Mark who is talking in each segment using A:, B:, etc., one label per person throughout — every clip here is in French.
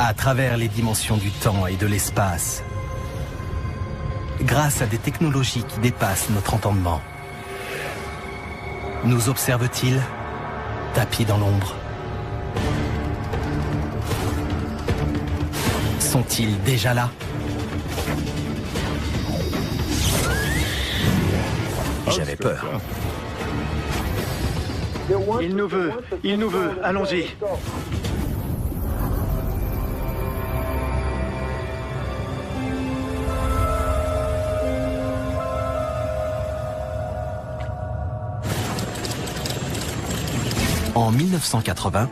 A: à travers les dimensions du temps et de l'espace, grâce à des technologies qui dépassent notre entendement. Nous observe-t-il, tapis dans l'ombre? Sont-ils déjà là?
B: J'avais peur.
C: Il nous veut, allons-y.
A: En 1980,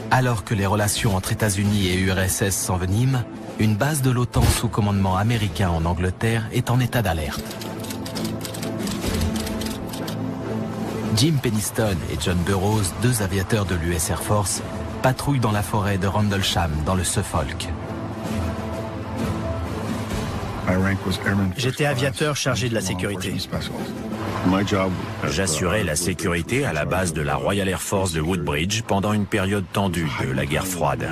A: alors que les relations entre États-Unis et URSS s'enveniment, une base de l'OTAN sous commandement américain en Angleterre est en état d'alerte. Jim Penniston et John Burroughs, deux aviateurs de l'US Air Force, patrouillent dans la forêt de Rendlesham, dans le Suffolk.
C: J'étais aviateur chargé de la sécurité.
B: J'assurais la sécurité à la base de la Royal Air Force de Woodbridge pendant une période tendue de la guerre froide.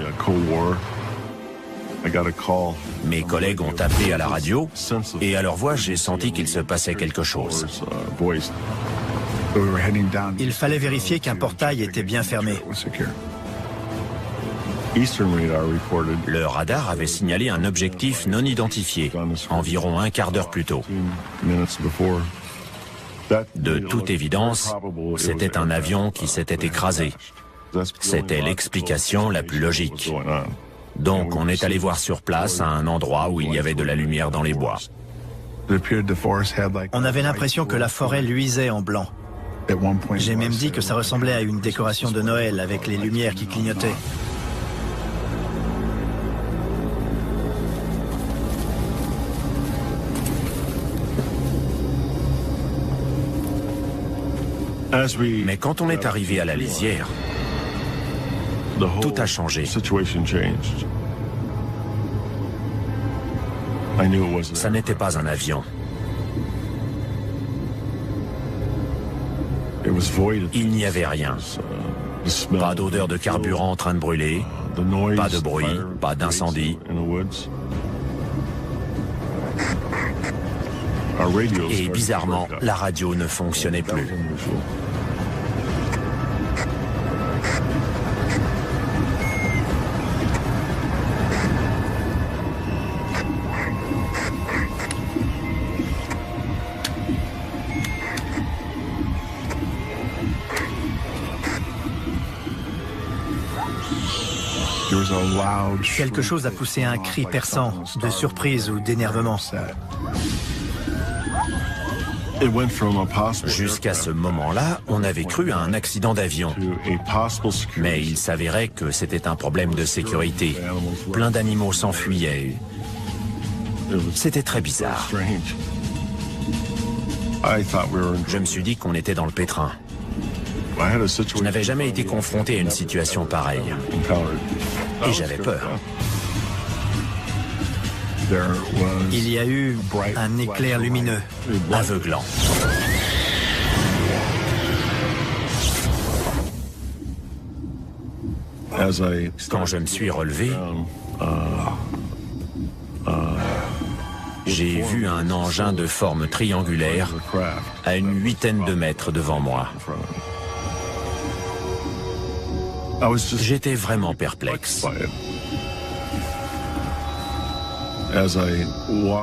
B: Mes collègues ont appelé à la radio et à leur voix, j'ai senti qu'il se passait quelque chose.
C: Il fallait vérifier qu'un portail était bien fermé.
B: Le radar avait signalé un objectif non identifié, environ un quart d'heure plus tôt. De toute évidence, c'était un avion qui s'était écrasé. C'était l'explication la plus logique. Donc on est allé voir sur place à un endroit où il y avait de la lumière dans les bois.
C: On avait l'impression que la forêt luisait en blanc. J'ai même dit que ça ressemblait à une décoration de Noël avec les lumières qui clignotaient.
B: Mais quand on est arrivé à la lisière, tout a changé. Ça n'était pas un avion. Il n'y avait rien. Pas d'odeur de carburant en train de brûler, pas de bruit, pas d'incendie. Et bizarrement, la radio ne fonctionnait plus.
C: Quelque chose a poussé un cri perçant, de surprise ou d'énervement.
B: Jusqu'à ce moment-là, on avait cru à un accident d'avion. Mais il s'avérait que c'était un problème de sécurité. Plein d'animaux s'enfuyaient. C'était très bizarre. Je me suis dit qu'on était dans le pétrin. Je n'avais jamais été confronté à une situation pareille. Et j'avais peur.
C: Il y a eu un éclair lumineux,
B: aveuglant. Quand je me suis relevé, j'ai vu un engin de forme triangulaire à une 8aine de mètres devant moi. J'étais vraiment perplexe.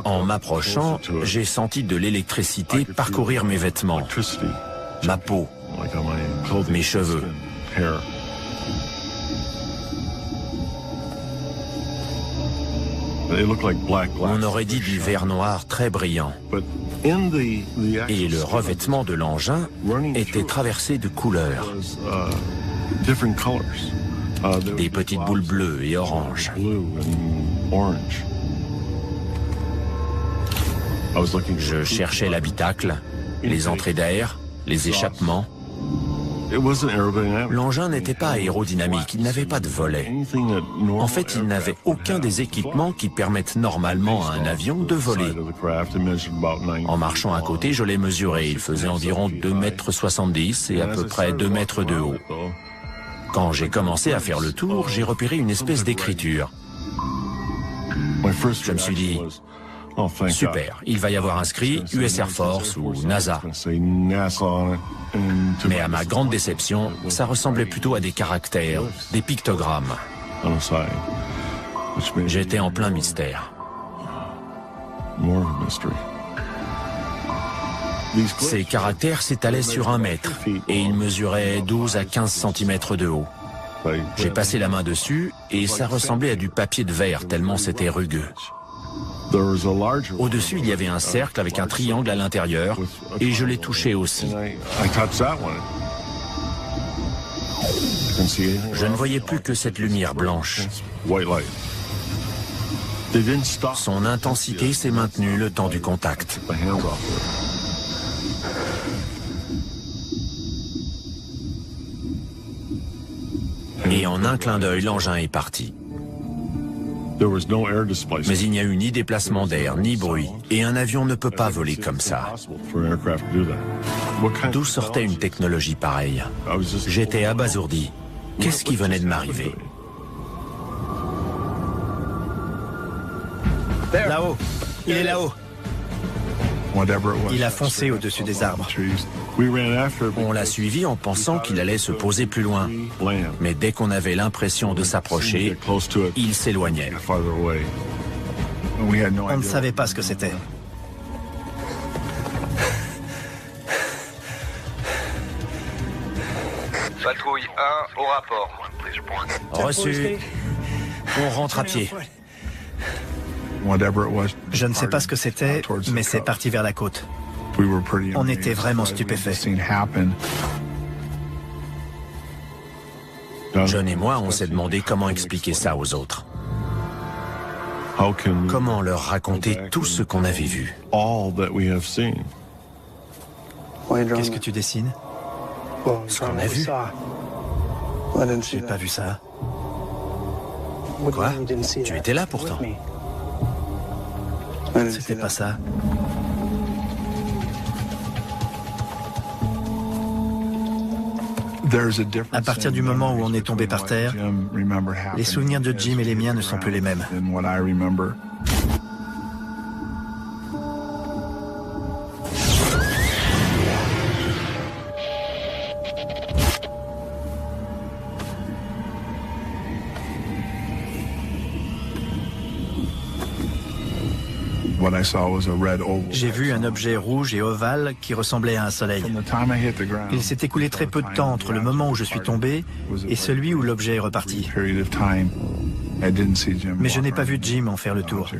B: En m'approchant, j'ai senti de l'électricité parcourir mes vêtements, ma peau, mes cheveux. On aurait dit du verre noir très brillant. Et le revêtement de l'engin était traversé de couleurs. Des petites boules bleues et oranges. Je cherchais l'habitacle, les entrées d'air, les échappements. L'engin n'était pas aérodynamique, il n'avait pas de volet. En fait, il n'avait aucun des équipements qui permettent normalement à un avion de voler. En marchant à côté, je l'ai mesuré. Il faisait environ 2,70 m et à peu près 2 mètres de haut. Quand j'ai commencé à faire le tour, j'ai repéré une espèce d'écriture. Je me suis dit, super, il va y avoir inscrit US Air Force ou NASA. Mais à ma grande déception, ça ressemblait plutôt à des caractères, des pictogrammes. J'étais en plein mystère. Ces caractères s'étalaient sur 1 mètre et ils mesuraient 12 à 15 cm de haut. J'ai passé la main dessus et ça ressemblait à du papier de verre tellement c'était rugueux. Au-dessus, il y avait un cercle avec un triangle à l'intérieur et je l'ai touché aussi. Je ne voyais plus que cette lumière blanche. Son intensité s'est maintenue le temps du contact. Et en un clin d'œil, l'engin est parti. Mais il n'y a eu ni déplacement d'air, ni bruit, et un avion ne peut pas voler comme ça. D'où sortait une technologie pareille? J'étais abasourdi. Qu'est-ce qui venait de m'arriver?
C: Là-haut. Il est là-haut. Il a foncé au-dessus des arbres.
B: On l'a suivi en pensant qu'il allait se poser plus loin. Mais dès qu'on avait l'impression de s'approcher, il s'éloignait.
C: On ne savait pas ce que c'était.
D: Patrouille 1 au rapport.
B: Reçu. On rentre à pied.
C: Je ne sais pas ce que c'était, mais c'est parti vers la côte. On était vraiment stupéfaits.
B: John et moi, on s'est demandé comment expliquer ça aux autres. Comment leur raconter tout ce qu'on avait vu.
C: Qu'est-ce que tu dessines?
B: Ce qu'on a vu.
C: J'ai pas vu ça.
B: Quoi? Tu étais là pourtant.
C: C'était pas ça. À partir du moment où on est tombé par terre, les souvenirs de Jim et les miens ne sont plus les mêmes. J'ai vu un objet rouge et ovale qui ressemblait à un soleil. Il s'est écoulé très peu de temps entre le moment où je suis tombé et celui où l'objet est reparti. Mais je n'ai pas vu Jim en faire le tour.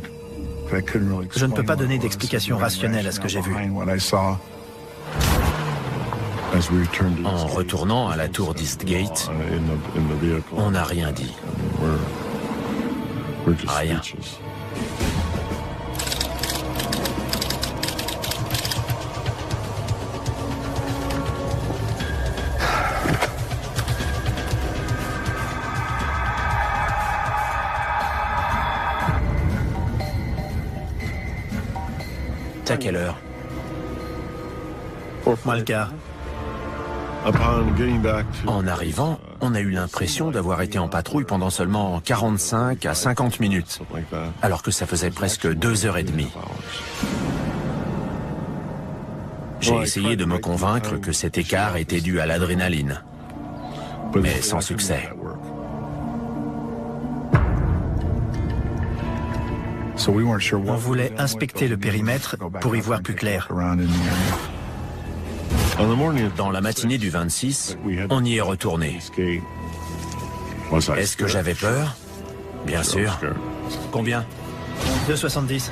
C: Je ne peux pas donner d'explication rationnelle à ce que j'ai vu.
B: En retournant à la tour d'Eastgate, on n'a rien dit. Rien. À quelle heure?
C: Moi le quart.
B: En arrivant, on a eu l'impression d'avoir été en patrouille pendant seulement 45 à 50 minutes, alors que ça faisait presque 2h30. J'ai essayé de me convaincre que cet écart était dû à l'adrénaline, mais sans succès.
C: On voulait inspecter le périmètre pour y voir plus clair.
B: Dans la matinée du 26, on y est retourné. Est-ce que j'avais peur? Bien sûr. Combien?
C: 2,70.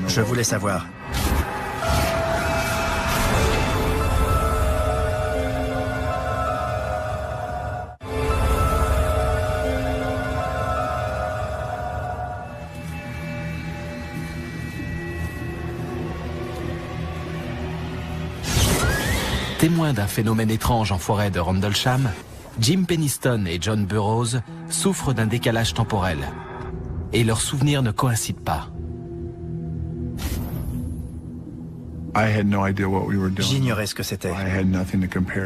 C: Je voulais savoir.
A: Témoins d'un phénomène étrange en forêt de Rendlesham, Jim Penniston et John Burroughs souffrent d'un décalage temporel. Et leurs souvenirs ne coïncident pas.
C: J'ignorais ce que c'était.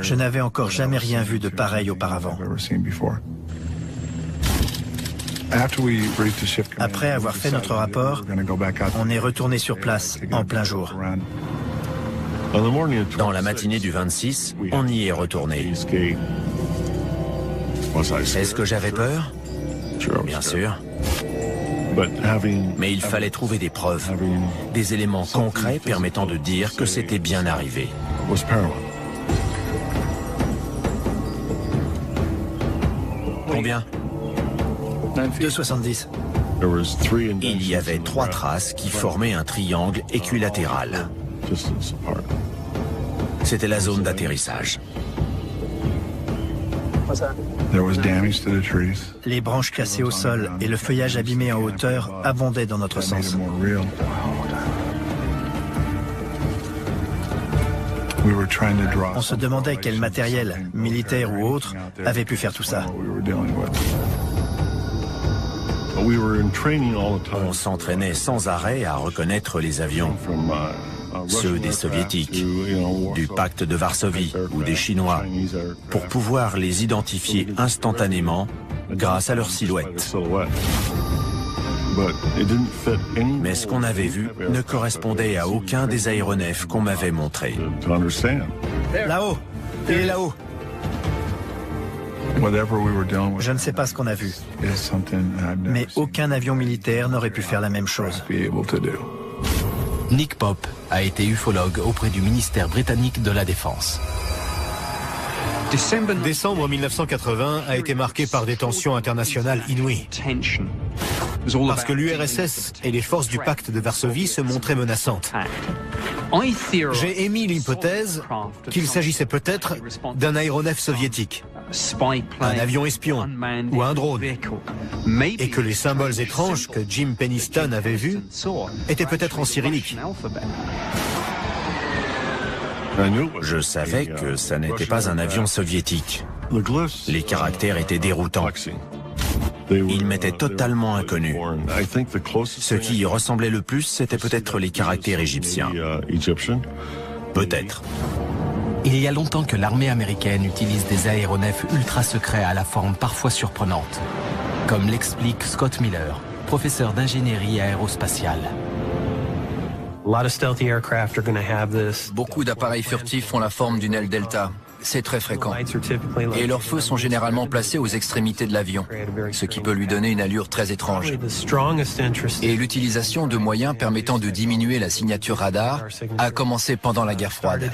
C: Je n'avais encore jamais rien vu de pareil auparavant. Après avoir fait notre rapport, on est retourné sur place en plein jour.
B: Dans la matinée du 26, on y est retourné. Est-ce que j'avais peur? Bien sûr. Mais il fallait trouver des preuves, des éléments concrets permettant de dire que c'était bien arrivé. Combien?
C: 2,70.
B: Il y avait 3 traces qui formaient un triangle équilatéral. C'était la zone d'atterrissage.
C: Les branches cassées au sol et le feuillage abîmé en hauteur abondaient dans notre sens. On se demandait quel matériel, militaire ou autre, avait pu faire tout ça.
B: On s'entraînait sans arrêt à reconnaître les avions, ceux des Soviétiques, du pacte de Varsovie ou des Chinois, pour pouvoir les identifier instantanément grâce à leur silhouette. Mais ce qu'on avait vu ne correspondait à aucun des aéronefs qu'on m'avait montrés.
C: Là-haut! Il est là-haut! Je ne sais pas ce qu'on a vu, mais aucun avion militaire n'aurait pu faire la même chose.
A: Nick Pope a été ufologue auprès du ministère britannique de la Défense.
E: Décembre 1980 a été marqué par des tensions internationales inouïes. Parce que l'URSS et les forces du pacte de Varsovie se montraient menaçantes. J'ai émis l'hypothèse qu'il s'agissait peut-être d'un aéronef soviétique, un avion espion ou un drone, et que les symboles étranges que Jim Penniston avait vus étaient peut-être en cyrillique.
B: Je savais que ça n'était pas un avion soviétique. Les caractères étaient déroutants. Ils m'étaient totalement inconnus. Ce qui y ressemblait le plus, c'était peut-être les caractères égyptiens. Peut-être.
A: Il y a longtemps que l'armée américaine utilise des aéronefs ultra secrets à la forme parfois surprenante, comme l'explique Scott Miller, professeur d'ingénierie aérospatiale.
F: Beaucoup d'appareils furtifs font la forme d'une aile delta. C'est très fréquent. Et leurs feux sont généralement placés aux extrémités de l'avion, ce qui peut lui donner une allure très étrange. Et l'utilisation de moyens permettant de diminuer la signature radar a commencé pendant la guerre froide.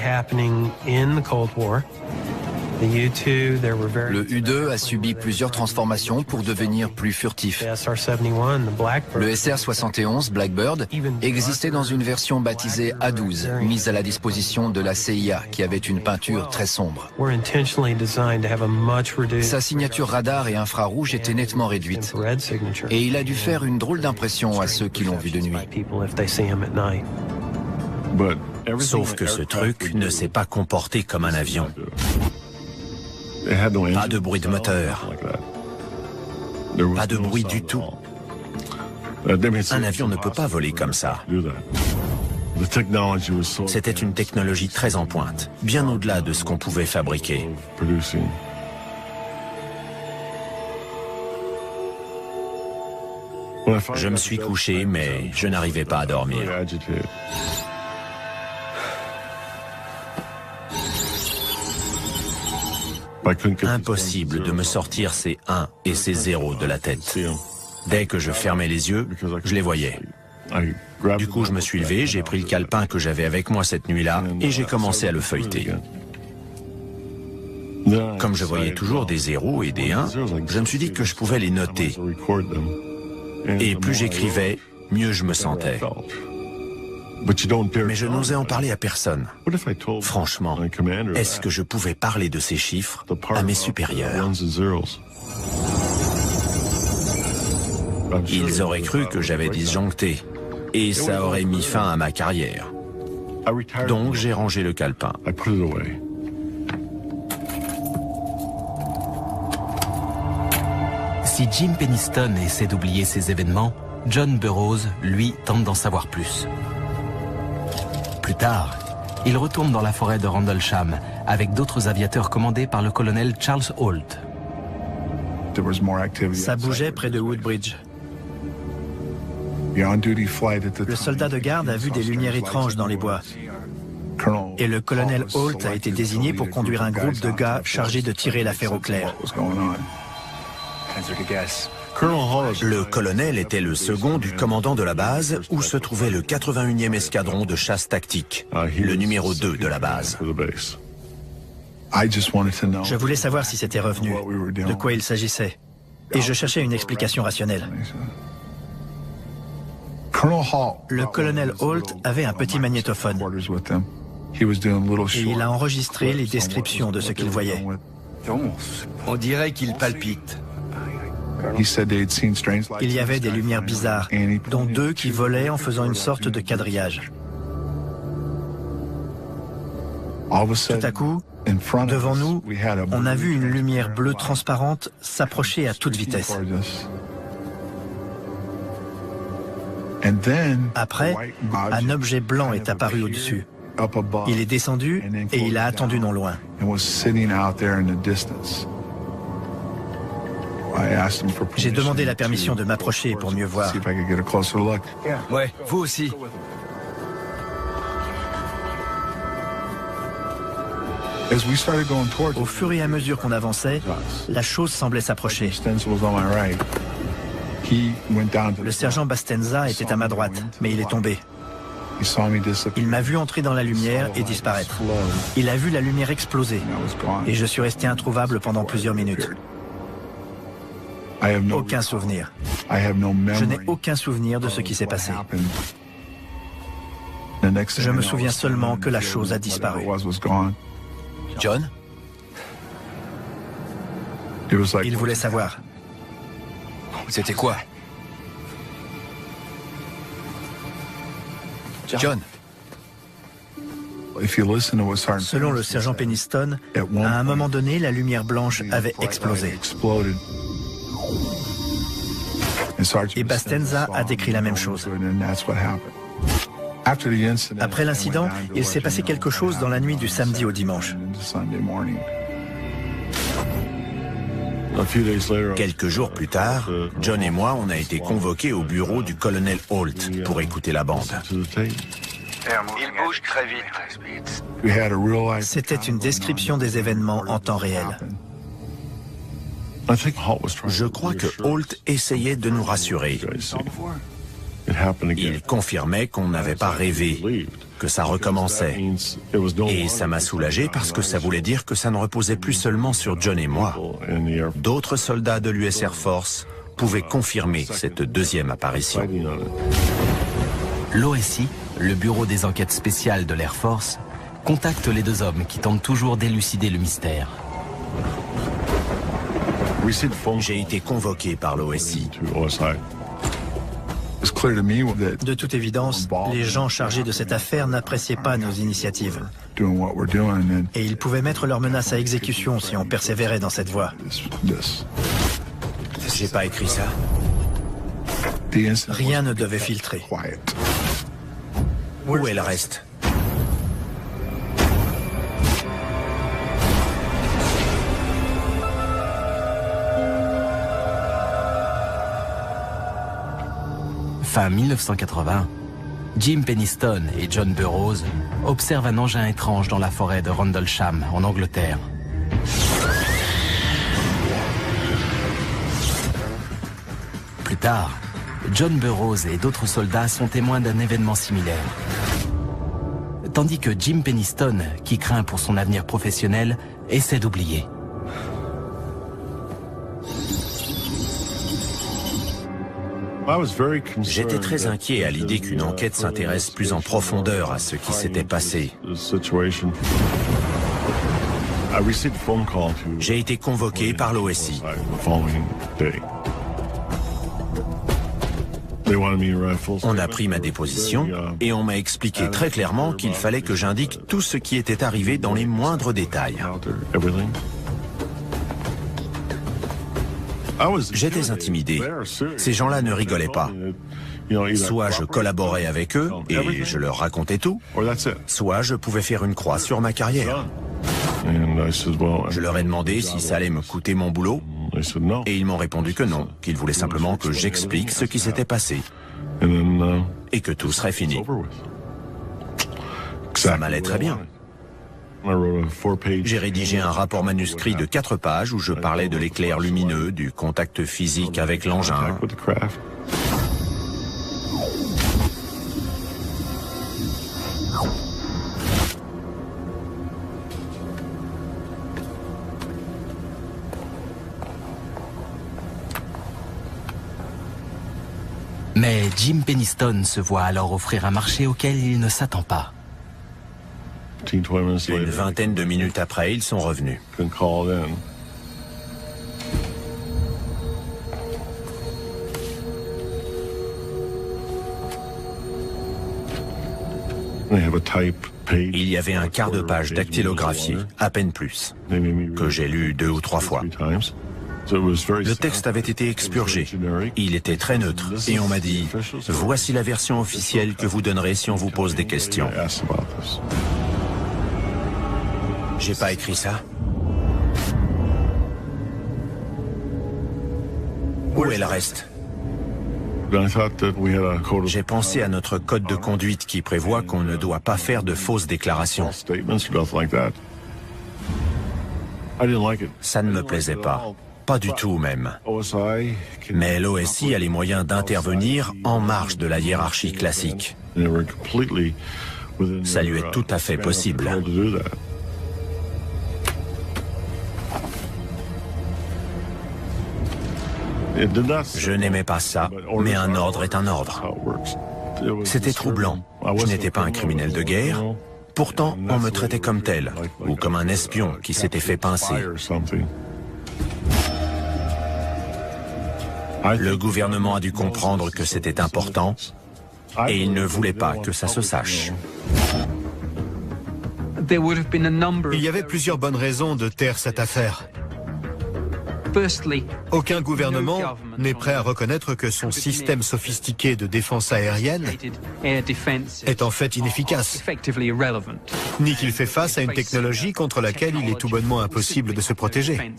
F: Le U-2 a subi plusieurs transformations pour devenir plus furtif. Le SR-71 Blackbird existait dans une version baptisée A-12, mise à la disposition de la CIA, qui avait une peinture très sombre. Sa signature radar et infrarouge était nettement réduite, et il a dû faire une drôle d'impression à ceux qui l'ont vu de nuit.
B: Sauf que ce truc ne s'est pas comporté comme un avion. Pas de bruit de moteur. Pas de bruit du tout. Un avion ne peut pas voler comme ça. C'était une technologie très en pointe, bien au-delà de ce qu'on pouvait fabriquer. Je me suis couché, mais je n'arrivais pas à dormir. Impossible de me sortir ces 1 et ces 0 de la tête. Dès que je fermais les yeux, je les voyais. Du coup, je me suis levé, j'ai pris le calepin que j'avais avec moi cette nuit-là et j'ai commencé à le feuilleter. Comme je voyais toujours des 0 et des 1, je me suis dit que je pouvais les noter. Et plus j'écrivais, mieux je me sentais. Mais je n'osais en parler à personne. Franchement, est-ce que je pouvais parler de ces chiffres à mes supérieurs? Ils auraient cru que j'avais disjoncté, et ça aurait mis fin à ma carrière. Donc j'ai rangé le calepin.
A: Si Jim Penniston essaie d'oublier ces événements, John Burroughs, lui, tente d'en savoir plus. Plus tard, il retourne dans la forêt de Rendlesham avec d'autres aviateurs commandés par le colonel Charles Holt.
C: Ça bougeait près de Woodbridge. Le soldat de garde a vu des lumières étranges dans les bois. Et le colonel Holt a été désigné pour conduire un groupe de gars chargés de tirer l'affaire au clair.
B: Le colonel était le second du commandant de la base où se trouvait le 81e escadron de chasse tactique, le numéro 2 de la base.
C: Je voulais savoir si c'était revenu, de quoi il s'agissait. Et je cherchais une explication rationnelle. Le colonel Holt avait un petit magnétophone. Et il a enregistré les descriptions de ce qu'il voyait.
G: On dirait qu'il palpite.
C: Il y avait des lumières bizarres, dont 2 qui volaient en faisant une sorte de quadrillage. Tout à coup, devant nous, on a vu une lumière bleue transparente s'approcher à toute vitesse. Après, un objet blanc est apparu au-dessus. Il est descendu et il a attendu non loin. J'ai demandé la permission de m'approcher pour mieux voir.
G: Ouais, vous aussi.
C: Au fur et à mesure qu'on avançait, la chose semblait s'approcher. Le sergent Bastenza était à ma droite, mais il est tombé. Il m'a vu entrer dans la lumière et disparaître. Il a vu la lumière exploser et je suis resté introuvable pendant plusieurs minutes. Aucun souvenir. Je n'ai aucun souvenir de ce qui s'est passé. Je me souviens seulement que la chose a disparu.
F: John?
C: Il voulait savoir.
F: C'était quoi? John?
C: Selon le sergent Peniston, à un moment donné, la lumière blanche avait explosé. Et Bastenza a décrit la même chose. Après l'incident, il s'est passé quelque chose dans la nuit du samedi au dimanche.
B: Quelques jours plus tard, John et moi, on a été convoqués au bureau du colonel Holt pour écouter la bande.
D: Il bouge très vite.
C: C'était une description des événements en temps réel.
B: Je crois que Holt essayait de nous rassurer. Il confirmait qu'on n'avait pas rêvé, que ça recommençait. Et ça m'a soulagé parce que ça voulait dire que ça ne reposait plus seulement sur John et moi. D'autres soldats de l'US Air Force pouvaient confirmer cette deuxième apparition.
A: L'OSI, le bureau des enquêtes spéciales de l'Air Force, contacte les 2 hommes qui tentent toujours d'élucider le mystère.
B: J'ai été convoqué par l'OSI.
C: De toute évidence, les gens chargés de cette affaire n'appréciaient pas nos initiatives. Et ils pouvaient mettre leurs menaces à exécution si on persévérait dans cette voie.
B: J'ai pas écrit ça.
C: Rien ne devait filtrer.
B: Où est le reste?
A: Fin 1980, Jim Peniston et John Burroughs observent un engin étrange dans la forêt de Rendlesham, en Angleterre. Plus tard, John Burroughs et d'autres soldats sont témoins d'un événement similaire. Tandis que Jim Peniston, qui craint pour son avenir professionnel, essaie d'oublier.
B: J'étais très inquiet à l'idée qu'une enquête s'intéresse plus en profondeur à ce qui s'était passé. J'ai été convoqué par l'OSI. On a pris ma déposition et on m'a expliqué très clairement qu'il fallait que j'indique tout ce qui était arrivé dans les moindres détails. J'étais intimidé. Ces gens-là ne rigolaient pas. Soit je collaborais avec eux et je leur racontais tout, soit je pouvais faire une croix sur ma carrière. Je leur ai demandé si ça allait me coûter mon boulot Et ils m'ont répondu que non, qu'ils voulaient simplement que j'explique ce qui s'était passé et que tout serait fini. Ça m'allait très bien. J'ai rédigé un rapport manuscrit de 4 pages où je parlais de l'éclair lumineux, du contact physique avec l'engin.
A: Mais Jim Penniston se voit alors offrir un marché auquel il ne s'attend pas.
B: Une vingtaine de minutes après, ils sont revenus. Il y avait un quart de page dactylographié, à peine plus, que j'ai lu 2 ou 3 fois. Le texte avait été expurgé. Il était très neutre. Et on m'a dit, voici la version officielle que vous donnerez si on vous pose des questions. J'ai pas écrit ça. Où est le reste? J'ai pensé à notre code de conduite qui prévoit qu'on ne doit pas faire de fausses déclarations. Ça ne me plaisait pas. Pas du tout même. Mais l'OSI a les moyens d'intervenir en marge de la hiérarchie classique. Ça lui est tout à fait possible. Je n'aimais pas ça, mais un ordre est un ordre. C'était troublant. Je n'étais pas un criminel de guerre. Pourtant, on me traitait comme tel, ou comme un espion qui s'était fait pincer. Le gouvernement a dû comprendre que c'était important, et il ne voulait pas que ça se sache.
E: Il y avait plusieurs bonnes raisons de taire cette affaire. Aucun gouvernement n'est prêt à reconnaître que son système sophistiqué de défense aérienne est en fait inefficace, ni qu'il fait face à une technologie contre laquelle il est tout bonnement impossible de se protéger.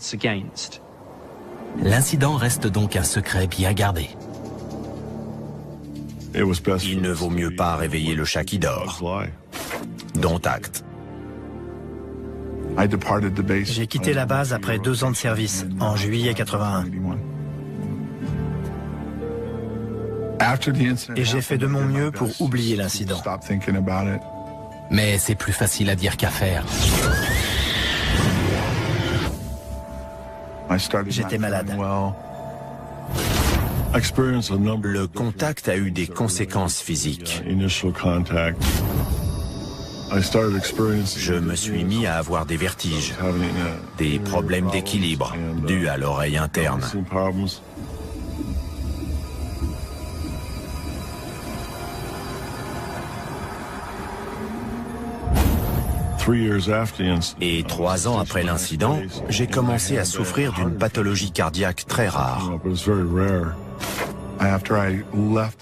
A: L'incident reste donc un secret bien gardé.
B: Il ne vaut mieux pas réveiller le chat qui dort. Dont acte.
C: J'ai quitté la base après 2 ans de service, en juillet 81. Et j'ai fait de mon mieux pour oublier l'incident.
A: Mais c'est plus facile à dire qu'à faire.
C: J'étais malade.
B: Le contact a eu des conséquences physiques. Je me suis mis à avoir des vertiges, des problèmes d'équilibre dus à l'oreille interne. Et 3 ans après l'incident, j'ai commencé à souffrir d'une pathologie cardiaque très rare.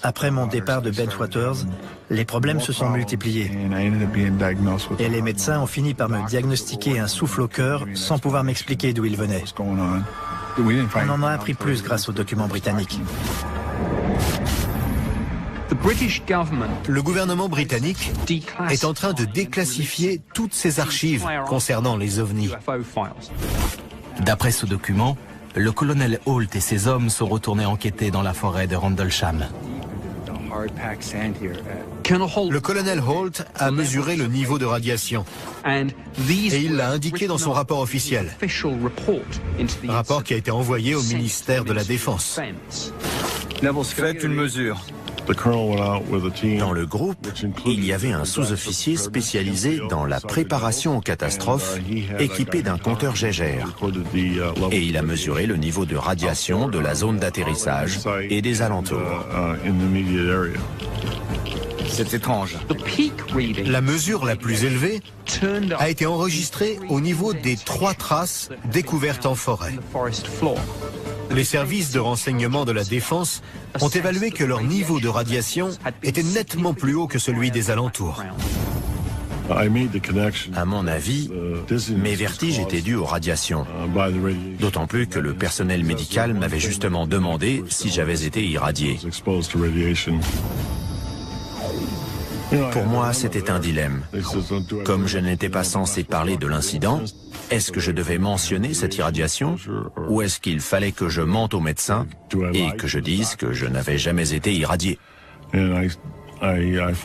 C: Après mon départ de Bentwaters, les problèmes se sont multipliés. Et les médecins ont fini par me diagnostiquer un souffle au cœur sans pouvoir m'expliquer d'où il venait. On en a appris plus grâce aux documents britanniques.
E: Le gouvernement britannique est en train de déclassifier toutes ses archives concernant les ovnis.
A: D'après ce document, le colonel Holt et ses hommes sont retournés enquêter dans la forêt de Rendlesham.
E: Le colonel Holt a mesuré le niveau de radiation et il l'a indiqué dans son rapport officiel, rapport qui a été envoyé au ministère de la Défense.
G: Faites une mesure.
B: Dans le groupe, il y avait un sous-officier spécialisé dans la préparation aux catastrophes, équipé d'un compteur Geiger. Et il a mesuré le niveau de radiation de la zone d'atterrissage et des alentours.
G: C'est étrange.
E: La mesure la plus élevée a été enregistrée au niveau des 3 traces découvertes en forêt. Les services de renseignement de la Défense ont évalué que leur niveau de radiation était nettement plus haut que celui des alentours.
B: À mon avis, mes vertiges étaient dus aux radiations. D'autant plus que le personnel médical m'avait justement demandé si j'avais été irradié. Pour moi, c'était un dilemme. Comme je n'étais pas censé parler de l'incident, est-ce que je devais mentionner cette irradiation ou est-ce qu'il fallait que je mente au médecin et que je dise que je n'avais jamais été irradié?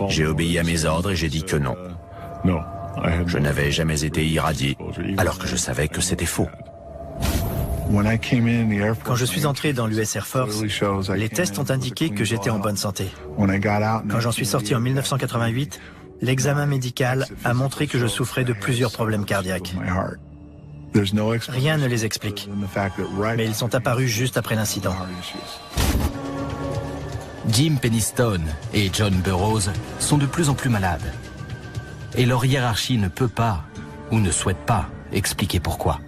B: J'ai obéi à mes ordres et j'ai dit que non. Je n'avais jamais été irradié, alors que je savais que c'était faux.
C: Quand je suis entré dans l'US Air Force, les tests ont indiqué que j'étais en bonne santé. Quand j'en suis sorti en 1988, l'examen médical a montré que je souffrais de plusieurs problèmes cardiaques. Rien ne les explique, mais ils sont apparus juste après l'incident.
A: Jim Penniston et John Burroughs sont de plus en plus malades. Et leur hiérarchie ne peut pas, ou ne souhaite pas, expliquer pourquoi.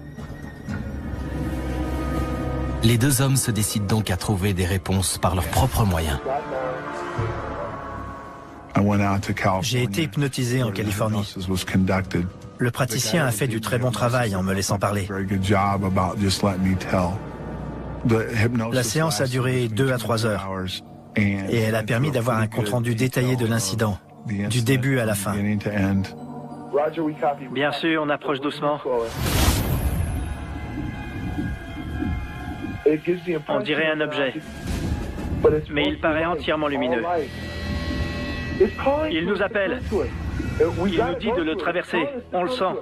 A: Les deux hommes se décident donc à trouver des réponses par leurs propres moyens.
C: J'ai été hypnotisé en Californie. Le praticien a fait du très bon travail en me laissant parler. La séance a duré 2 à 3 heures et elle a permis d'avoir un compte-rendu détaillé de l'incident, du début à la fin. Bien sûr, on approche doucement. On dirait un objet, mais il paraît entièrement lumineux. Il nous appelle. Il nous dit de le traverser. On le sent.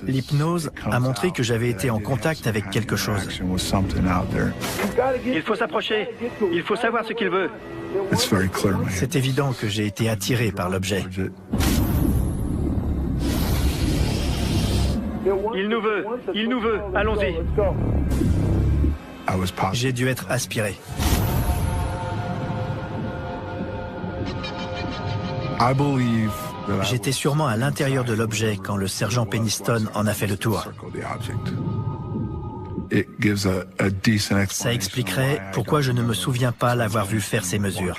C: L'hypnose a montré que j'avais été en contact avec quelque chose. Il faut s'approcher. Il faut savoir ce qu'il veut. C'est évident que j'ai été attiré par l'objet. Il nous veut. Il nous veut. Allons-y. J'ai dû être aspiré. J'étais sûrement à l'intérieur de l'objet quand le sergent Penniston en a fait le tour. Ça expliquerait pourquoi je ne me souviens pas l'avoir vu faire ces mesures.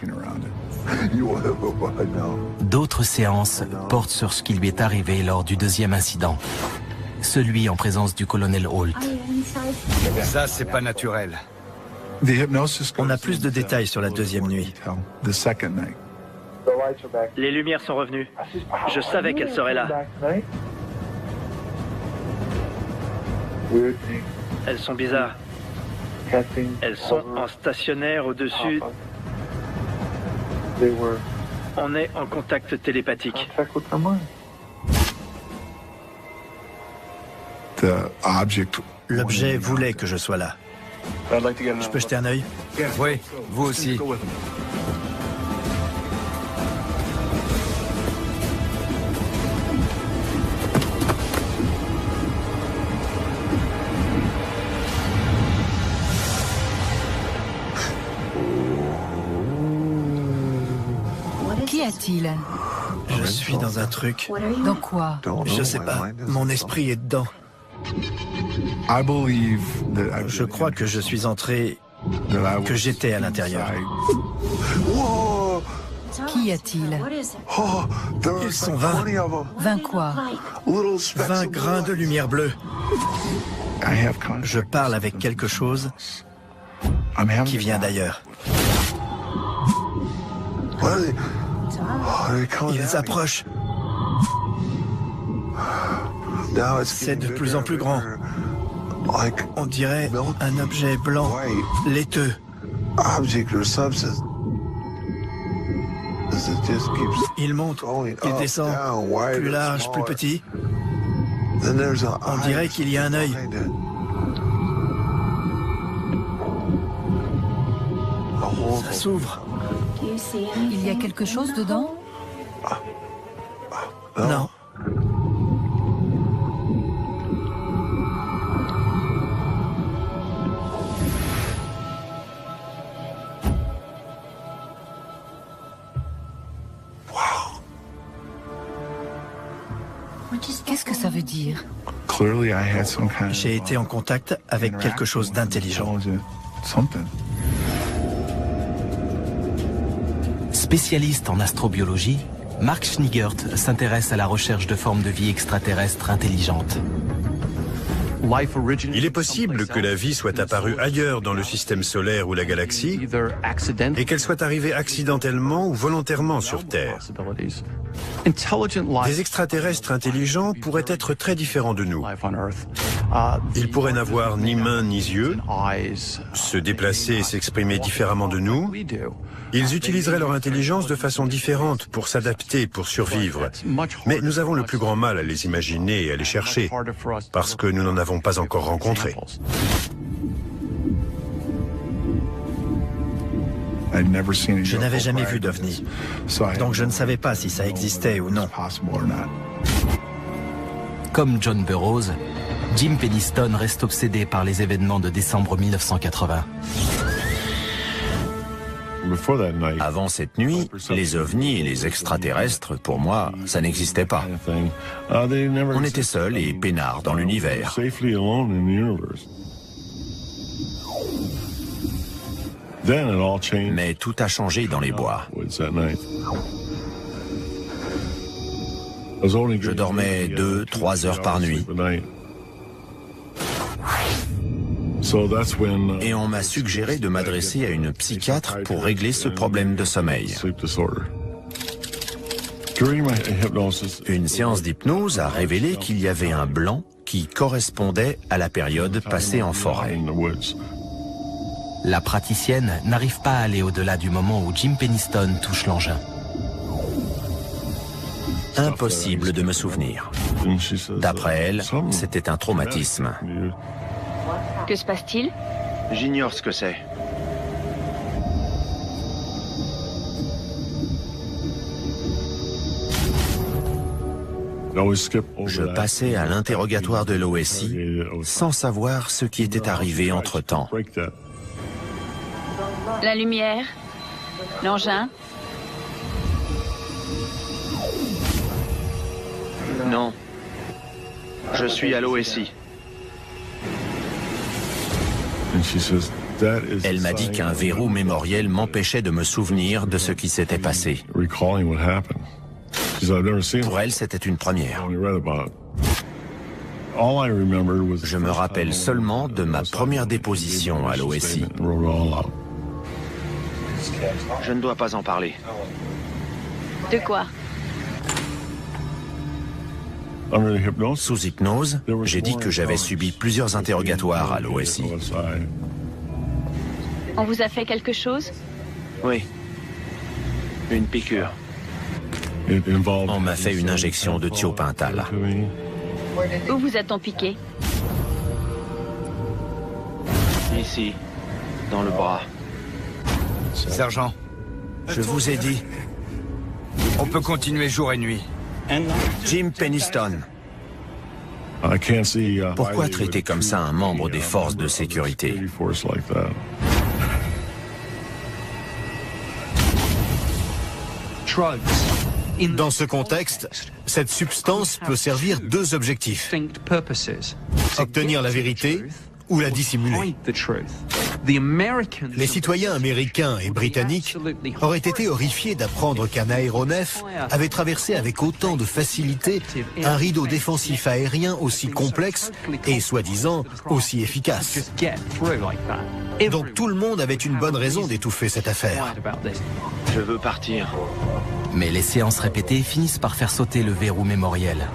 A: D'autres séances portent sur ce qui lui est arrivé lors du deuxième incident, celui en présence du colonel Holt.
G: Ça, c'est pas naturel.
C: On a plus de détails sur la deuxième nuit. Les lumières sont revenues. Je savais qu'elles seraient là. Elles sont bizarres. Elles sont en stationnaire au-dessus. On est en contact télépathique. L'objet voulait que je sois là. Je peux jeter un œil?
G: Oui, vous aussi.
H: Qu'y a-t-il?
C: Je suis dans un truc.
H: Dans quoi?
C: Je sais pas. Mon esprit est dedans. Je crois que je suis entré, que j'étais à l'intérieur.
H: Qu'y a-t-il?
C: Ils sont 20.
H: 20 quoi?
C: 20 grains de lumière bleue. Je parle avec quelque chose qui vient d'ailleurs. Ils approchent. C'est de plus en plus grand. On dirait un objet blanc, laiteux. Il monte, il descend, plus large, plus petit. On dirait qu'il y a un œil. Ça s'ouvre.
H: Il y a quelque chose dedans?
C: Non.
H: Qu'est-ce que ça veut dire?
C: J'ai été en contact avec quelque chose d'intelligent.
A: Spécialiste en astrobiologie, Mark Schneegert s'intéresse à la recherche de formes de vie extraterrestres intelligentes.
I: Il est possible que la vie soit apparue ailleurs dans le système solaire ou la galaxie et qu'elle soit arrivée accidentellement ou volontairement sur Terre. Des extraterrestres intelligents pourraient être très différents de nous. Ils pourraient n'avoir ni mains ni yeux, se déplacer et s'exprimer différemment de nous. Ils utiliseraient leur intelligence de façon différente pour s'adapter, pour survivre. Mais nous avons le plus grand mal à les imaginer et à les chercher, parce que nous n'en avons pas encore rencontrés.
C: Je n'avais jamais vu d'OVNI, donc je ne savais pas si ça existait ou non.
A: Comme John Burroughs, Jim Penniston reste obsédé par les événements de décembre 1980.
B: Avant cette nuit, les ovnis et les extraterrestres, pour moi, ça n'existait pas. On était seuls et peinards dans l'univers. Mais tout a changé dans les bois. Je dormais 2-3 heures par nuit. Et on m'a suggéré de m'adresser à une psychiatre pour régler ce problème de sommeil. Une séance d'hypnose a révélé qu'il y avait un blanc qui correspondait à la période passée en forêt.
A: La praticienne n'arrive pas à aller au-delà du moment où Jim Penniston touche l'engin.
B: Impossible de me souvenir. D'après elle, c'était un traumatisme.
J: Que se passe-t-il?
G: J'ignore ce que c'est.
B: Je passais à l'interrogatoire de l'OSI sans savoir ce qui était arrivé entre-temps.
J: La lumière? L'engin?
G: Non. Je suis à l'OSI.
B: Elle m'a dit qu'un verrou mémoriel m'empêchait de me souvenir de ce qui s'était passé. Pour elle, c'était une première. Je me rappelle seulement de ma première déposition à l'OSI.
G: Je ne dois pas en parler.
J: De quoi?
B: Sous hypnose, j'ai dit que j'avais subi plusieurs interrogatoires à l'OSI.
J: On vous a fait quelque chose?
G: Oui. Une piqûre.
B: On m'a fait une injection de thiopental.
J: Où vous a-t-on piqué?
G: Ici, dans le bras. Sergent,
B: je vous ai dit.
G: On peut continuer jour et nuit.
B: Jim Penniston. Pourquoi traiter comme ça un membre des forces de sécurité?
E: Dans ce contexte, cette substance peut servir deux objectifs. Obtenir la vérité ou la dissimuler. Les citoyens américains et britanniques auraient été horrifiés d'apprendre qu'un aéronef avait traversé avec autant de facilité un rideau défensif aérien aussi complexe et soi-disant aussi efficace. Donc tout le monde avait une bonne raison d'étouffer cette affaire.
G: Je veux partir.
A: Mais les séances répétées finissent par faire sauter le verrou mémoriel.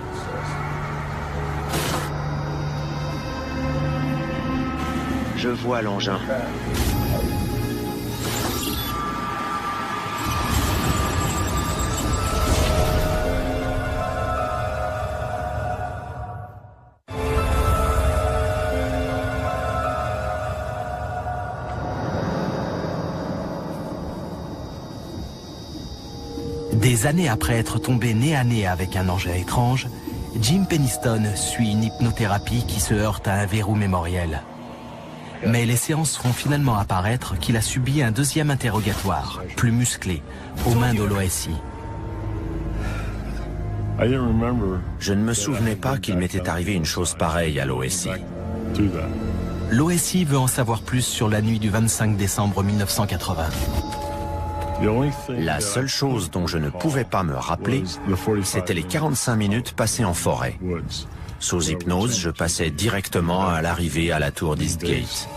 G: Je vois l'engin.
A: Des années après être tombé nez à nez avec un engin étrange, Jim Penniston suit une hypnothérapie qui se heurte à un verrou mémoriel. Mais les séances font finalement apparaître qu'il a subi un deuxième interrogatoire, plus musclé, aux mains de l'OSI.
B: Je ne me souvenais pas qu'il m'était arrivé une chose pareille à l'OSI.
A: L'OSI veut en savoir plus sur la nuit du 25 décembre 1980.
B: La seule chose dont je ne pouvais pas me rappeler, c'était les 45 minutes passées en forêt. Sous hypnose, je passais directement à l'arrivée à la tour d'Eastgate.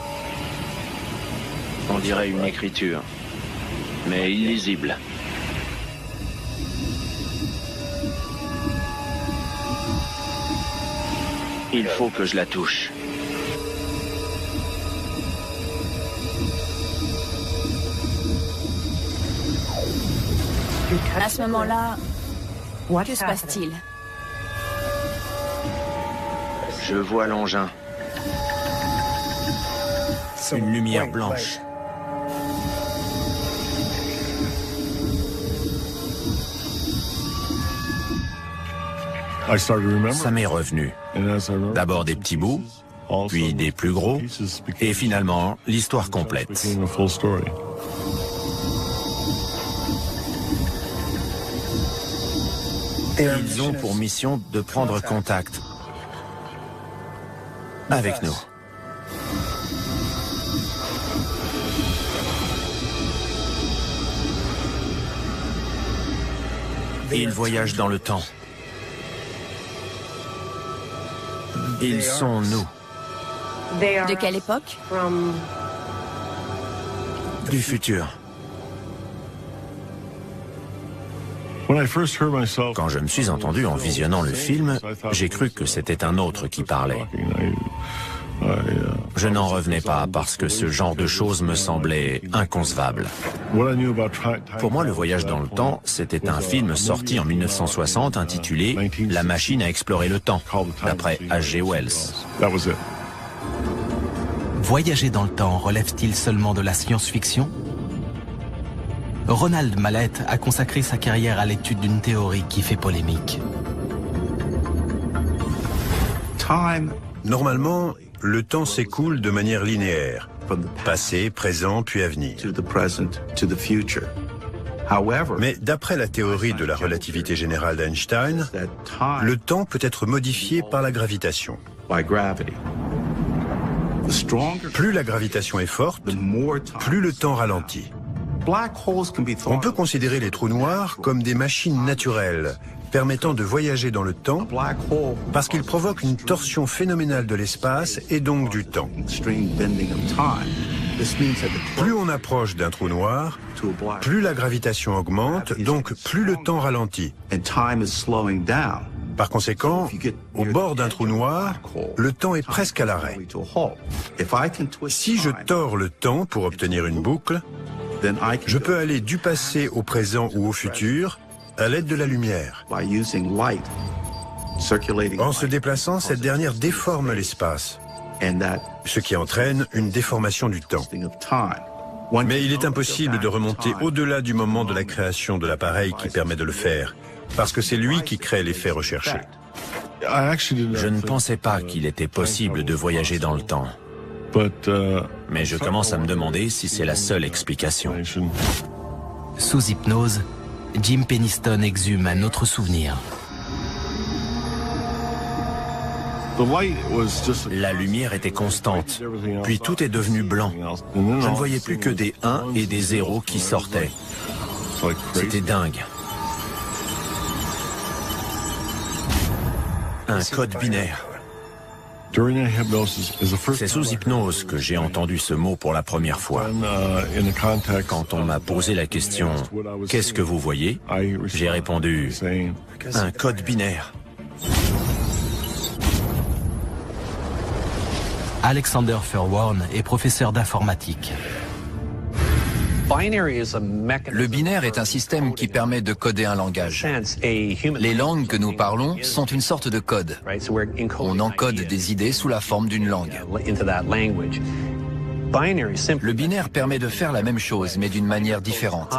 G: On dirait une écriture, mais illisible. Il faut que je la touche.
J: À ce moment-là, que se passe-t-il?
G: Je vois l'engin.
B: Une lumière blanche. Ça m'est revenu. D'abord des petits bouts, puis des plus gros, et finalement l'histoire complète. Ils ont pour mission de prendre contact avec nous. Ils voyagent dans le temps. Ils sont nous.
J: De quelle époque?
B: Du futur. Quand je me suis entendu en visionnant le film, j'ai cru que c'était un autre qui parlait. Je n'en revenais pas parce que ce genre de choses me semblait inconcevable. Pour moi, le voyage dans le temps, c'était un film sorti en 1960 intitulé « La machine à explorer le temps », d'après H.G. Wells.
A: Voyager dans le temps relève-t-il seulement de la science-fiction? Ronald Mallett a consacré sa carrière à l'étude d'une théorie qui fait polémique.
I: Normalement, le temps s'écoule de manière linéaire. Passé, présent, puis avenir. Mais d'après la théorie de la relativité générale d'Einstein, le temps peut être modifié par la gravitation. Plus la gravitation est forte, plus le temps ralentit. On peut considérer les trous noirs comme des machines naturelles permettant de voyager dans le temps parce qu'ils provoquent une torsion phénoménale de l'espace et donc du temps. Plus on approche d'un trou noir, plus la gravitation augmente, donc plus le temps ralentit. Par conséquent, au bord d'un trou noir, le temps est presque à l'arrêt. Si je tords le temps pour obtenir une boucle, je peux aller du passé au présent ou au futur à l'aide de la lumière. En se déplaçant, cette dernière déforme l'espace, ce qui entraîne une déformation du temps. Mais il est impossible de remonter au-delà du moment de la création de l'appareil qui permet de le faire, parce que c'est lui qui crée l'effet recherché.
B: Je ne pensais pas qu'il était possible de voyager dans le temps. Mais je commence à me demander si c'est la seule explication.
A: Sous hypnose, Jim Penniston exhume un autre souvenir.
B: La lumière était constante, puis tout est devenu blanc. Je ne voyais plus que des 1 et des 0 qui sortaient. C'était dingue. Un code binaire. C'est sous hypnose que j'ai entendu ce mot pour la première fois. Quand on m'a posé la question « Qu'est-ce que vous voyez ?», j'ai répondu « Un code binaire ».
A: Alexander Furworn est professeur d'informatique.
F: Le binaire est un système qui permet de coder un langage. Les langues que nous parlons sont une sorte de code. On encode des idées sous la forme d'une langue. Le binaire permet de faire la même chose, mais d'une manière différente.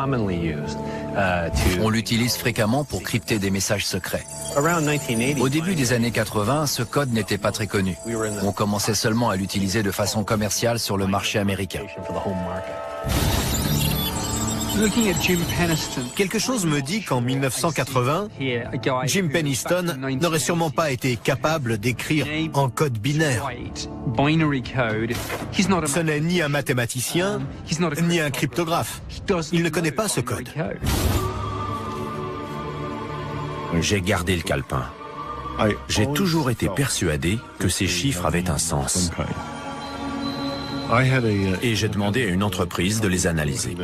F: On l'utilise fréquemment pour crypter des messages secrets. Au début des années 80, ce code n'était pas très connu. On commençait seulement à l'utiliser de façon commerciale sur le marché américain.
E: Quelque chose me dit qu'en 1980, Jim Penniston n'aurait sûrement pas été capable d'écrire en code binaire. Ce n'est ni un mathématicien, ni un cryptographe. Il ne connaît pas ce code.
B: J'ai gardé le calepin. J'ai toujours été persuadé que ces chiffres avaient un sens. Et j'ai demandé à une entreprise de les analyser.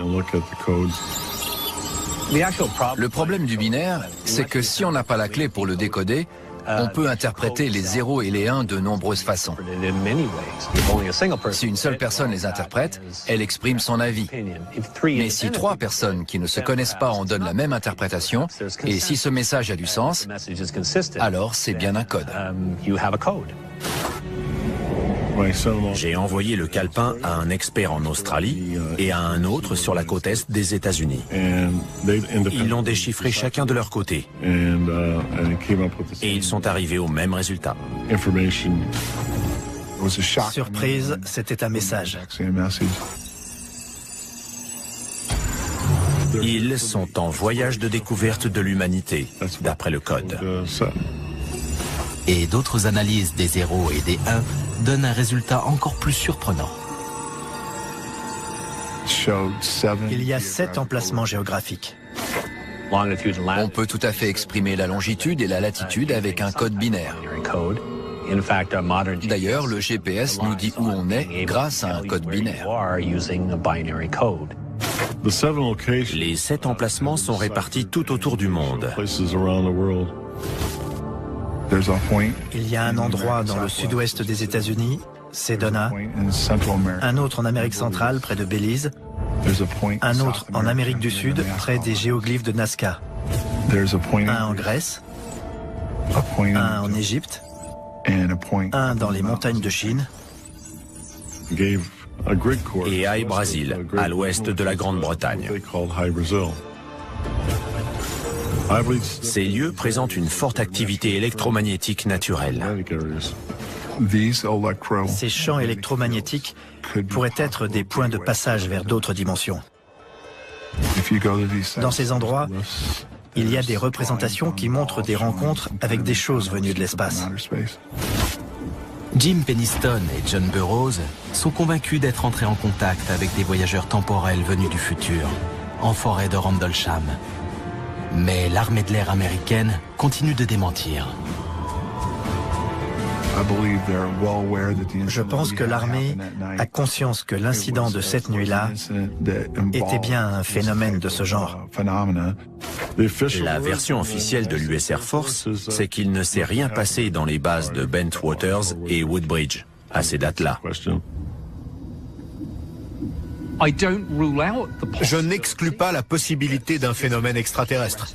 F: Le problème du binaire, c'est que si on n'a pas la clé pour le décoder, on peut interpréter les 0 et les 1 de nombreuses façons. Si une seule personne les interprète, elle exprime son avis. Mais si 3 personnes qui ne se connaissent pas en donnent la même interprétation, et si ce message a du sens, alors c'est bien un code.
B: J'ai envoyé le calepin à un expert en Australie et à un autre sur la côte est des États-Unis. Ils l'ont déchiffré chacun de leur côté. Et ils sont arrivés au même résultat.
C: Surprise, c'était un message.
B: Ils sont en voyage de découverte de l'humanité, d'après le code.
A: Et d'autres analyses des 0 et des 1 donnent un résultat encore plus surprenant.
C: Il y a 7 emplacements géographiques.
F: On peut tout à fait exprimer la longitude et la latitude avec un code binaire. D'ailleurs, le GPS nous dit où on est grâce à un code binaire.
B: Les 7 emplacements sont répartis tout autour du monde.
C: Il y a un endroit dans le sud-ouest des États-Unis, Sedona, un autre en Amérique centrale, près de Belize, un autre en Amérique du Sud, près des géoglyphes de Nazca, un en Grèce, un en Égypte, un dans les montagnes de Chine,
B: et High Brazil, à l'ouest de la Grande-Bretagne. Ces lieux présentent une forte activité électromagnétique naturelle.
C: Ces champs électromagnétiques pourraient être des points de passage vers d'autres dimensions. Dans ces endroits, il y a des représentations qui montrent des rencontres avec des choses venues de l'espace.
A: Jim Penniston et John Burroughs sont convaincus d'être entrés en contact avec des voyageurs temporels venus du futur, en forêt de Rendlesham. Mais l'armée de l'air américaine continue de démentir.
C: Je pense que l'armée a conscience que l'incident de cette nuit-là était bien un phénomène de ce genre.
B: La version officielle de l'US Air Force, c'est qu'il ne s'est rien passé dans les bases de Bentwaters et Woodbridge à ces dates-là.
E: Je n'exclus pas la possibilité d'un phénomène extraterrestre.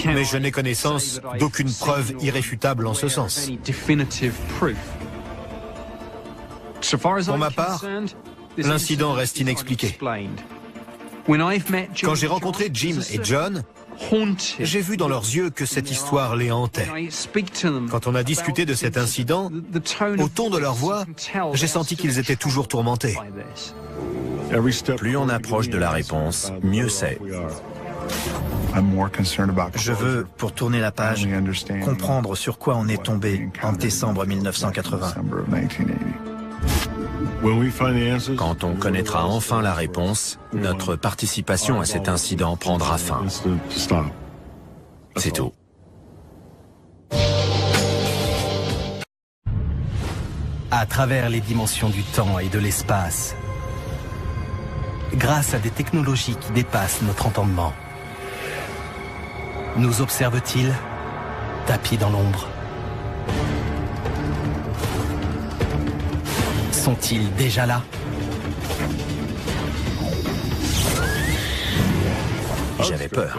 E: Mais je n'ai connaissance d'aucune preuve irréfutable en ce sens. Pour ma part, l'incident reste inexpliqué. Quand j'ai rencontré Jim et John, j'ai vu dans leurs yeux que cette histoire les hantait. Quand on a discuté de cet incident, au ton de leur voix, j'ai senti qu'ils étaient toujours tourmentés.
B: Plus on approche de la réponse, mieux c'est.
C: Je veux, pour tourner la page, comprendre sur quoi on est tombé en décembre 1980.
B: Quand on connaîtra enfin la réponse, notre participation à cet incident prendra fin. C'est tout.
A: À travers les dimensions du temps et de l'espace, grâce à des technologies qui dépassent notre entendement, nous observe-t-il, tapis dans l'ombre? Sont-ils déjà là?
B: J'avais peur.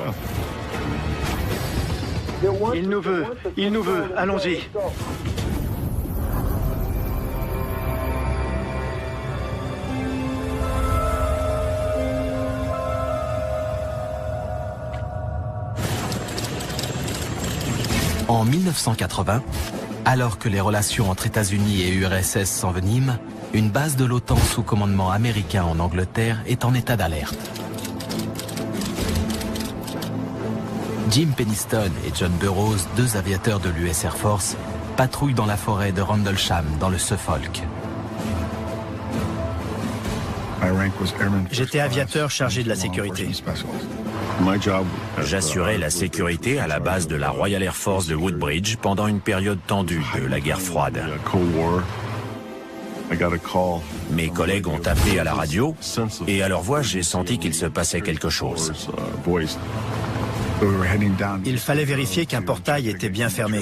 C: Il nous veut, allons-y.
A: En 1980, Alors que les relations entre États-Unis et URSS s'enveniment, une base de l'OTAN sous commandement américain en Angleterre est en état d'alerte. Jim Penniston et John Burroughs, deux aviateurs de l'US Air Force, patrouillent dans la forêt de Rendlesham, dans le Suffolk.
C: J'étais aviateur chargé de la sécurité.
B: J'assurais la sécurité à la base de la Royal Air Force de Woodbridge pendant une période tendue de la guerre froide. Mes collègues ont appelé à la radio et à leur voix, j'ai senti qu'il se passait quelque chose.
C: Il fallait vérifier qu'un portail était bien fermé.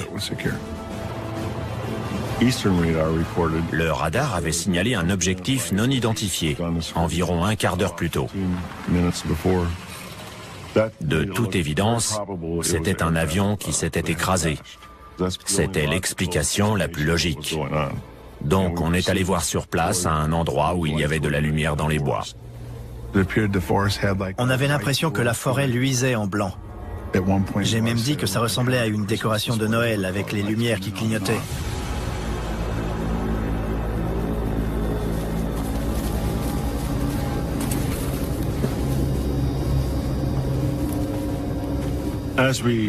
B: Le radar avait signalé un objectif non identifié, environ un quart d'heure plus tôt. De toute évidence, c'était un avion qui s'était écrasé. C'était l'explication la plus logique. Donc on est allé voir sur place à un endroit où il y avait de la lumière dans les bois.
C: On avait l'impression que la forêt luisait en blanc. J'ai même dit que ça ressemblait à une décoration de Noël avec les lumières qui clignotaient.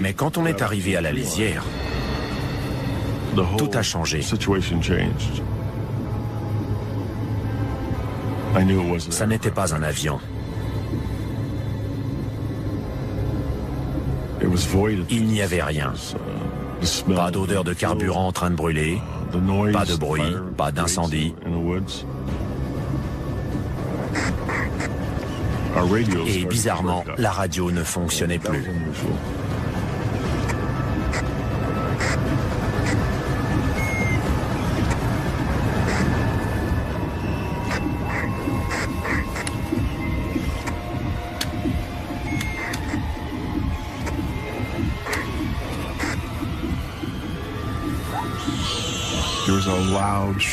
B: Mais quand on est arrivé à la lisière, tout a changé. Ça n'était pas un avion. Il n'y avait rien. Pas d'odeur de carburant en train de brûler, pas de bruit, pas d'incendie. Et bizarrement, la radio ne fonctionnait plus.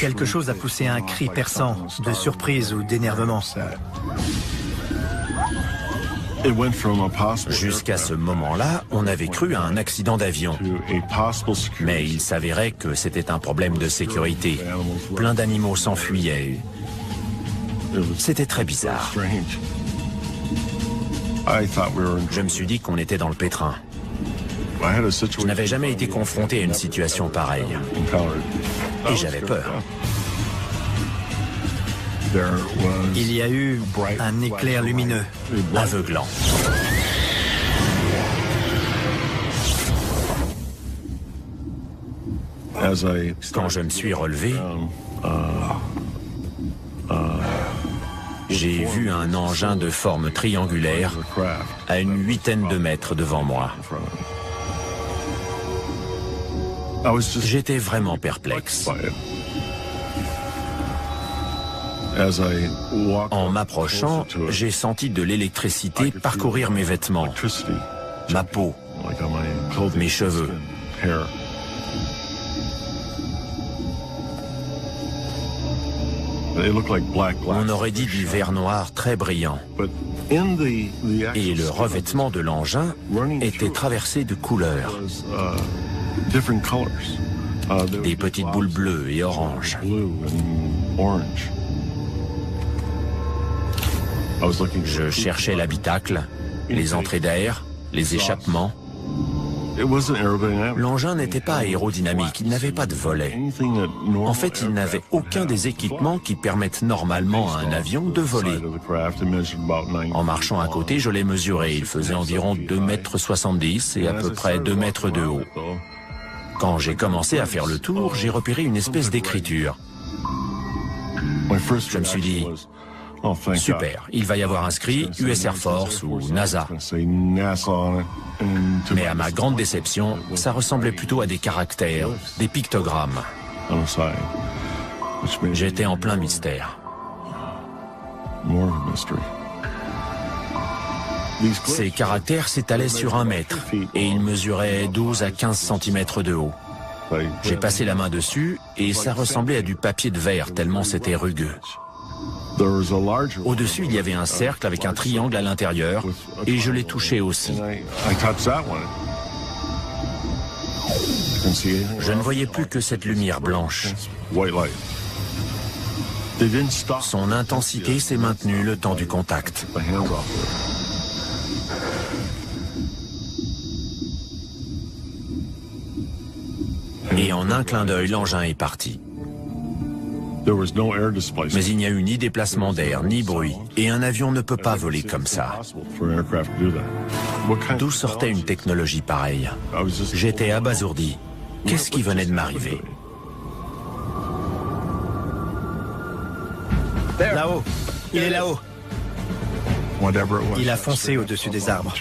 C: Quelque chose a poussé un cri perçant, de surprise ou d'énervement.
B: Jusqu'à ce moment-là, on avait cru à un accident d'avion. Mais il s'avérait que c'était un problème de sécurité. Plein d'animaux s'enfuyaient. C'était très bizarre. Je me suis dit qu'on était dans le pétrin. Je n'avais jamais été confronté à une situation pareille. Et j'avais peur.
C: Il y a eu un éclair lumineux,
B: aveuglant. Quand je me suis relevé, j'ai vu un engin de forme triangulaire à une 8aine de mètres devant moi. J'étais vraiment perplexe. En m'approchant, j'ai senti de l'électricité parcourir mes vêtements, ma peau, mes cheveux. On aurait dit du verre noir très brillant. Et le revêtement de l'engin était traversé de couleurs. Des petites boules bleues et oranges. Je cherchais l'habitacle, les entrées d'air, les échappements. L'engin n'était pas aérodynamique, il n'avait pas de volet. En fait, il n'avait aucun des équipements qui permettent normalement à un avion de voler. En marchant à côté, je l'ai mesuré. Il faisait environ 2,70 m et à peu près 2 mètres de haut. Quand j'ai commencé à faire le tour, j'ai repéré une espèce d'écriture. Je me suis dit, super, il va y avoir inscrit US Air Force ou NASA. Mais à ma grande déception, ça ressemblait plutôt à des caractères, des pictogrammes. J'étais en plein mystère. Ces caractères s'étalaient sur 1 mètre et ils mesuraient 12 à 15 cm de haut. J'ai passé la main dessus et ça ressemblait à du papier de verre tellement c'était rugueux. Au-dessus, il y avait un cercle avec un triangle à l'intérieur et je l'ai touché aussi. Je ne voyais plus que cette lumière blanche. Son intensité s'est maintenue le temps du contact. Et en un clin d'œil, l'engin est parti. Mais il n'y a eu ni déplacement d'air, ni bruit, et un avion ne peut pas voler comme ça. D'où sortait une technologie pareille? J'étais abasourdi. Qu'est-ce qui venait de m'arriver?
C: Là-haut. Il est là-haut. Il a foncé au-dessus des arbres.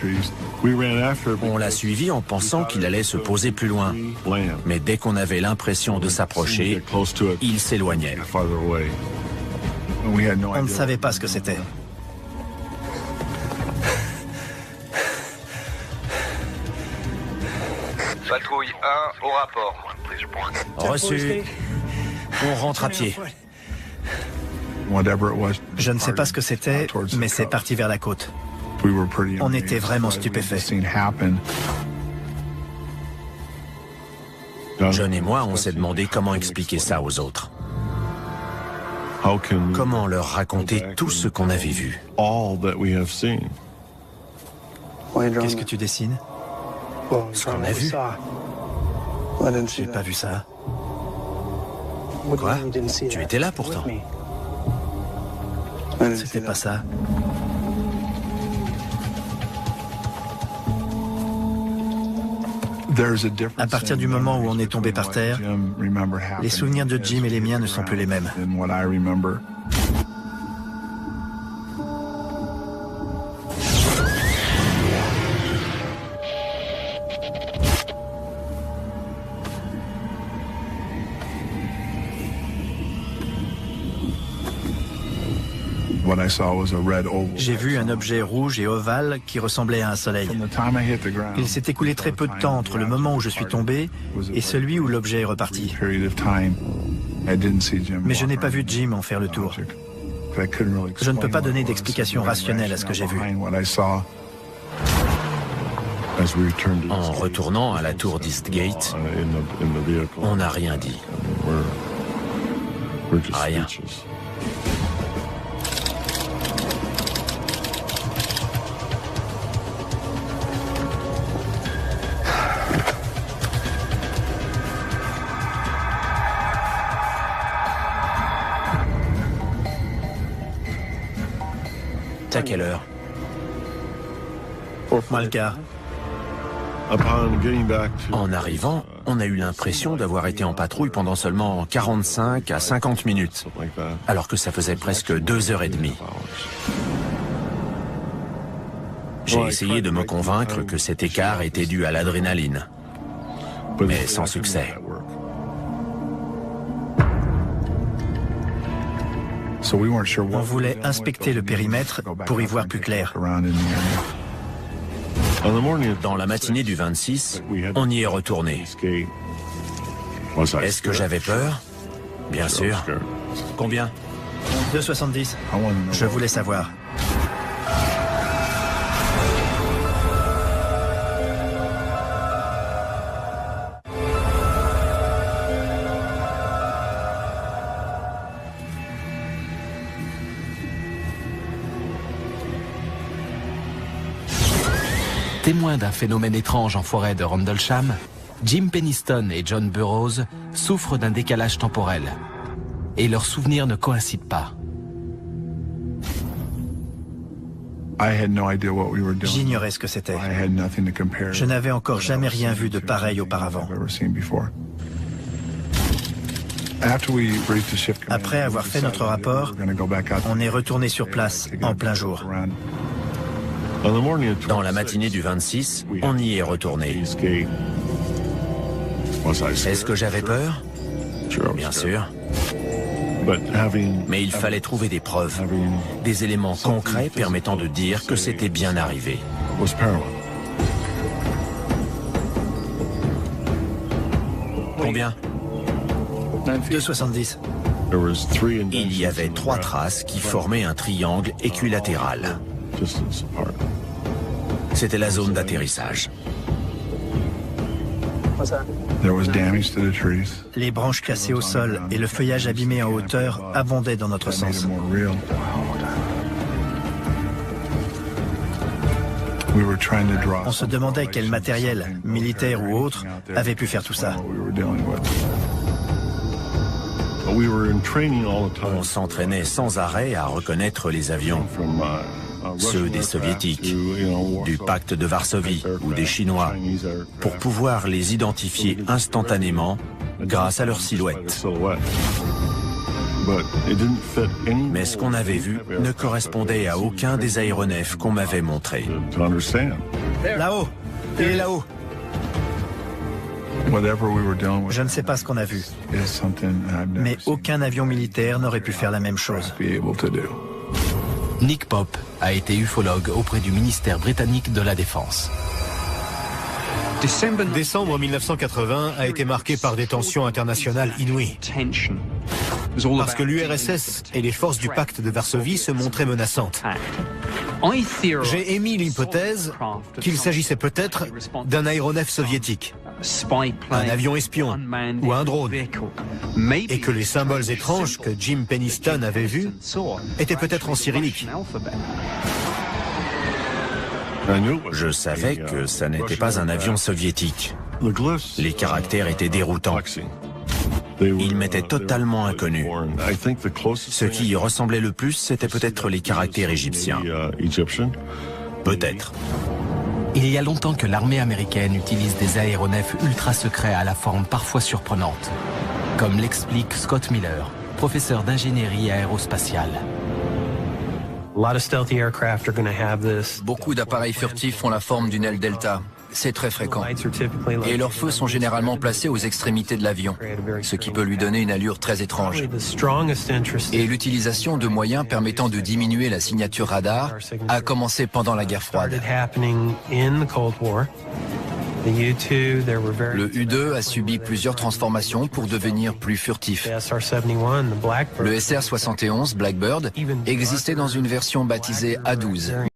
B: On l'a suivi en pensant qu'il allait se poser plus loin. Mais dès qu'on avait l'impression de s'approcher, il s'éloignait.
C: On ne savait pas ce que c'était.
D: Patrouille 1 au rapport.
B: Reçu. On rentre à pied.
C: Je ne sais pas ce que c'était, mais c'est parti vers la côte. On était vraiment stupéfaits.
B: John et moi, on s'est demandé comment expliquer ça aux autres. Comment leur raconter tout ce qu'on avait vu.
C: Qu'est-ce que tu dessines?
B: Ce qu'on a vu.
C: J'ai pas vu ça.
B: Quoi? Tu étais là pourtant.
C: C'était pas ça. À partir du moment où on est tombé par terre, les souvenirs de Jim et les miens ne sont plus les mêmes. J'ai vu un objet rouge et ovale qui ressemblait à un soleil. Il s'est écoulé très peu de temps entre le moment où je suis tombé et celui où l'objet est reparti. Mais je n'ai pas vu Jim en faire le tour. Je ne peux pas donner d'explication rationnelle à ce que j'ai vu.
B: En retournant à la tour d'Eastgate, on n'a rien dit. Rien. À quelle heure?
C: Moi le quart.
B: En arrivant, on a eu l'impression d'avoir été en patrouille pendant seulement 45 à 50 minutes, alors que ça faisait presque 2h30. J'ai essayé de me convaincre que cet écart était dû à l'adrénaline, mais sans succès.
C: On voulait inspecter le périmètre pour y voir plus clair.
B: Dans la matinée du 26, on y est retourné. Est-ce que j'avais peur? Bien sûr. Combien?
C: 2,70. Je voulais savoir.
A: Témoins d'un phénomène étrange en forêt de Rendlesham, Jim Penniston et John Burroughs souffrent d'un décalage temporel. Et leurs souvenirs ne coïncident pas.
C: J'ignorais ce que c'était. Je n'avais encore jamais rien vu de pareil auparavant. Après avoir fait notre rapport, on est retourné sur place en plein jour.
B: Dans la matinée du 26, on y est retourné. Est-ce que j'avais peur? Bien sûr. Mais il fallait trouver des preuves, des éléments concrets permettant de dire que c'était bien arrivé. Combien?
C: 2,70.
B: Il y avait 3 traces qui formaient un triangle équilatéral. C'était la zone d'atterrissage.
C: Les branches cassées au sol et le feuillage abîmé en hauteur abondaient dans notre sens. On se demandait quel matériel, militaire ou autre, avait pu faire tout ça.
B: On s'entraînait sans arrêt à reconnaître les avions, ceux des Soviétiques, du pacte de Varsovie ou des Chinois, pour pouvoir les identifier instantanément grâce à leur silhouette. Mais ce qu'on avait vu ne correspondait à aucun des aéronefs qu'on m'avait montrés.
C: Là-haut! Il est là-haut! Je ne sais pas ce qu'on a vu, mais aucun avion militaire n'aurait pu faire la même chose.
A: Nick Pope a été ufologue auprès du ministère britannique de la Défense.
E: Décembre 1980 a été marqué par des tensions internationales inouïes. Parce que l'URSS et les forces du pacte de Varsovie se montraient menaçantes. J'ai émis l'hypothèse qu'il s'agissait peut-être d'un aéronef soviétique, un avion espion ou un drone, et que les symboles étranges que Jim Penniston avait vus étaient peut-être en cyrillique.
B: Je savais que ça n'était pas un avion soviétique. Les caractères étaient déroutants. Ils m'étaient totalement inconnus. Ce qui y ressemblait le plus, c'était peut-être les caractères égyptiens. Peut-être.
A: Il y a longtemps que l'armée américaine utilise des aéronefs ultra secrets à la forme parfois surprenante, comme l'explique Scott Miller, professeur d'ingénierie aérospatiale.
F: Beaucoup d'appareils furtifs font la forme d'une aile delta. C'est très fréquent. Et leurs feux sont généralement placés aux extrémités de l'avion, ce qui peut lui donner une allure très étrange. Et l'utilisation de moyens permettant de diminuer la signature radar a commencé pendant la guerre froide. Le U-2 a subi plusieurs transformations pour devenir plus furtif. Le SR-71 Blackbird existait dans une version baptisée A-12.